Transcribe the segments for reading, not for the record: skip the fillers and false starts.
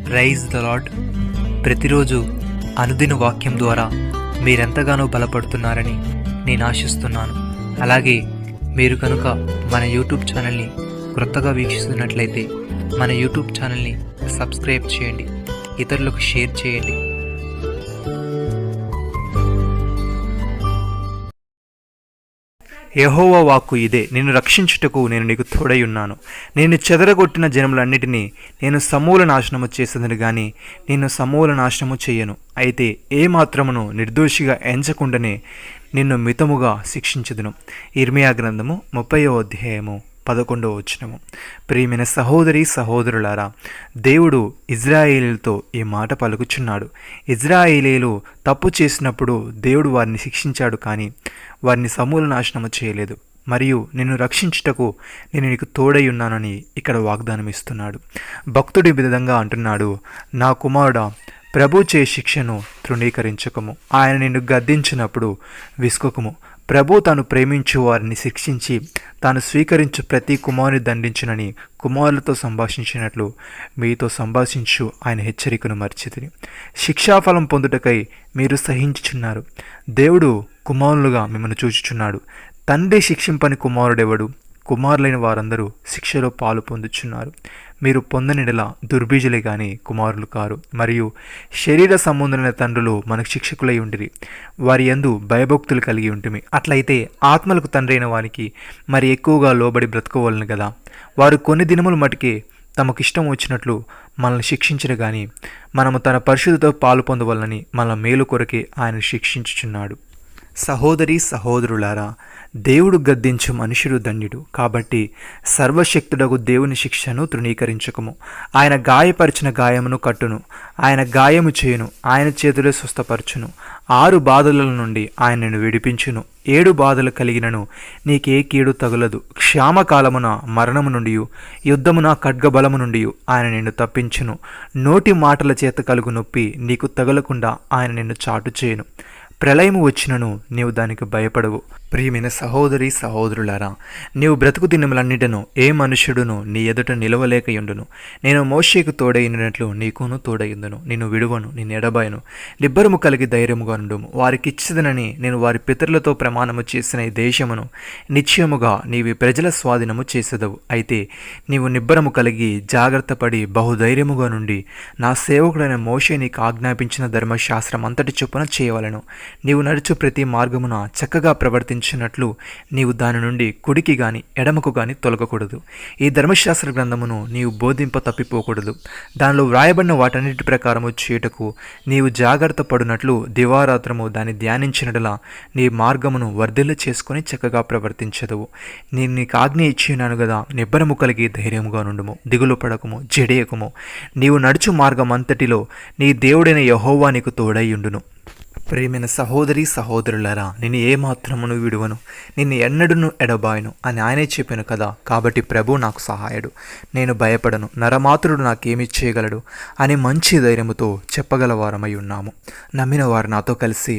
Praise the lord. ప్రతిరోజు అనుదిన వాక్యం ద్వారా మీరెంతగానో బలపడుతున్నారని నేను ఆశిస్తున్నాను. అలాగే మీరు కనుక మన యూట్యూబ్ ఛానల్ని క్రొత్తగా వీక్షిస్తున్నట్లయితే మన యూట్యూబ్ ఛానల్ని సబ్స్క్రైబ్ చేయండి, ఇతరులకు షేర్ చేయండి. యెహోవా వాక్కు ఇదే, నిన్ను రక్షించుటకు నేను నీకు తోడై ఉన్నాను. నేను చెదరగొట్టిన జనములన్నిటినీ నేను సమూల నాశనము చేసేదని గాని నిన్ను సమూల నాశనము చెయ్యను. అయితే ఏ మాత్రమును నిర్దోషిగా ఎంచకుండానే నిన్ను మితముగా శిక్షించదును. ఇర్మియా గ్రంథము 30వ అధ్యాయము 11వ వచనము. ప్రియమైన సహోదరి సహోదరులారా, దేవుడు ఇజ్రాయేలీలతో ఈ మాట పలుకుచున్నాడు. ఇజ్రాయేలీలు తప్పు చేసినప్పుడు దేవుడు వారిని శిక్షించాడు, కానీ వారిని సమూల నాశనము చేయలేదు. మరియు నిన్ను రక్షించుటకు నేను నీకు తోడై ఉన్నానని ఇక్కడ వాగ్దానం ఇస్తున్నాడు. భక్తుడి విధంగా అంటున్నాడు, నా కుమారుడా, ప్రభు చే శిక్షను తృణీకరించకము. ఆయన నిన్ను గద్దించినప్పుడు విసుకకము. ప్రభు తాను ప్రేమించు వారిని శిక్షించి తాను స్వీకరించు ప్రతి కుమారుని దండించునని కుమారులతో సంభాషించినట్లు మీతో సంభాషించు ఆయన హెచ్చరికను మర్చితిని. శిక్షాఫలం పొందుటకై మీరు సహించుచున్నారు. దేవుడు కుమారులుగా మిమ్మల్ని చూచుచున్నాడు. తండ్రి శిక్షింపని కుమారుడెవడు? కుమారులైన వారందరూ శిక్షలో పాలు పొందుచున్నారు. మీరు పొందనిడల దుర్బీజులే గాని కుమారులు కారు. మరియు శరీర సంబంధులైన తండ్రులు మనకు శిక్షకులై ఉండిరి, వారి యందు భయభక్తులు కలిగి ఉంటిమి. అట్లయితే ఆత్మలకు తండ్రి అయిన వారికి మరి ఎక్కువగా లోబడి బ్రతుకోవాలని కదా. వారు కొన్ని దినములు మటుకే తమకిష్టం వచ్చినట్లు మనల్ని శిక్షించరు, కానీ మనము తన పరిశుద్ధతో పాలు పొందవలనని మన మేలు కొరకే ఆయన శిక్షించుచున్నాడు. సహోదరి సహోదరులారా, దేవుడు గద్దించు మనుషుడు ధన్యుడు. కాబట్టి సర్వశక్తుడగు దేవుని శిక్షను తృణీకరించకము. ఆయన గాయపరిచిన గాయమును కట్టును, ఆయన గాయము చేయును, ఆయన చేతులే స్వస్థపరచును. 6 బాధల నుండి ఆయన నిన్ను విడిపించును. 7 బాధలు కలిగినను నీకే కీడు తగులదు. క్షామకాలమున మరణము నుండి, యుద్ధమున ఖడ్గబలము నుండి ఆయన నిన్ను తప్పించును. నోటి మాటల చేత కలుగు నొప్పి నీకు తగలకుండా ఆయన నిన్ను చాటు చేయును. ప్రళయము వచ్చినను నీవు దానికి భయపడవు. ప్రియమైన సహోదరి సహోదరులారా, నీవు బ్రతుకు దినములన్నిటను ఏ మనుష్యుడును నీ ఎదుట నిలవలేకయుండును. నేను మోషేకు తోడైనట్లు నీకును తోడైందును. నిన్ను విడువను, నిన్ను ఎడబాయను. నిబ్బరము కలిగి ధైర్యముగా ఉండుము. వారికిచ్చిదనని నేను వారి పితరులతో ప్రమాణము చేసిన ఈ దేశమును నిశ్చయముగా నీవి ప్రజల స్వాధీనము చేసేదవు. అయితే నీవు నిబ్బరము కలిగి జాగ్రత్త పడి బహుధైర్యముగా నుండి నా సేవకుడైన మోషే నీకు ఆజ్ఞాపించిన ధర్మశాస్త్రం అంతటి చొప్పున చేయవలెను. నీవు నడుచు ప్రతి మార్గమున చక్కగా ప్రవర్తించినట్లు నీవు దాని నుండి కుడికి గాని ఎడమకు గాని తొలగకూడదు. ఈ ధర్మశాస్త్ర గ్రంథమును నీవు బోధింప తప్పిపోకూడదు. దానిలో వ్రాయబడిన వాటన్నిటి ప్రకారము చేయుటకు నీవు జాగ్రత్త పడినట్లు దివారాత్రము దాన్ని ధ్యానించినట్లా నీ మార్గమును వర్ధిల్ల చేసుకుని చక్కగా ప్రవర్తించదవు. నేను నీకు ఆజ్ఞ ఇచ్చినాను కదా, నిబ్బరము కలిగి ధైర్యముగా నుండుము, దిగులు పడకము, జడేయకము. నీవు నడుచు మార్గం అంతటిలో నీ దేవుడైన యెహోవా నీకు తోడైయుండును. ప్రియమైన సహోదరి సహోదరులారా, నిన్ను ఏమాత్రమును విడువను, నిన్ను ఎన్నడూను ఎడబాయను అని ఆయనే చెప్పాను కదా. కాబట్టి ప్రభు నాకు సహాయుడు, నేను భయపడను, నరమాతుడు నాకేమి చేయగలడు అని మంచి ధైర్యముతో చెప్పగలవారమై ఉన్నాము. నమ్మిన వారు నాతో కలిసి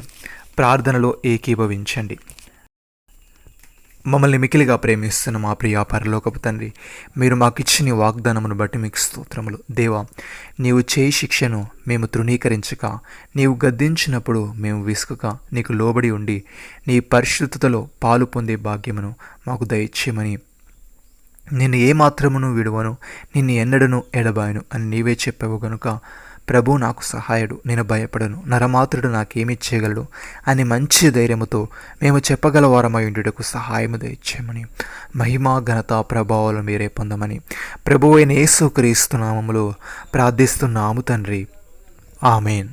ప్రార్థనలో ఏకీభవించండి. మమ్మల్ని మికిలిగా ప్రేమిస్తున్న మా ప్రియ పరలోకపు తండ్రి, మీరు మాకిచ్చిన వాగ్దానమును బట్టి మీకు స్తోత్రములు. దేవా, నీవు చేయి శిక్షను మేము తృణీకరించక, నీవు గద్దించినప్పుడు మేము విసుకక, నీకు లోబడి ఉండి నీ పరిశుద్ధతలో పాలు పొందే భాగ్యమును మాకు దయచేయమని, నిన్ను ఏమాత్రమును విడువను, నిన్ను ఎన్నడను ఎడబాయను అని నీవే చెప్పావు గనుక ప్రభు నాకు సహాయుడు, నేను భయపడను, నరమాత్రుడు నాకేమి చేయగలడు అని మంచి ధైర్యముతో మేము చెప్పగలవారమై ఉండుటకు సహాయము దయచేయమని, మహిమ ఘనత ప్రభావాలు మీరే పొందమని ప్రభువైన యేసుక్రీస్తు నామములో ప్రార్థిస్తున్నాము తండ్రి. ఆమేన్.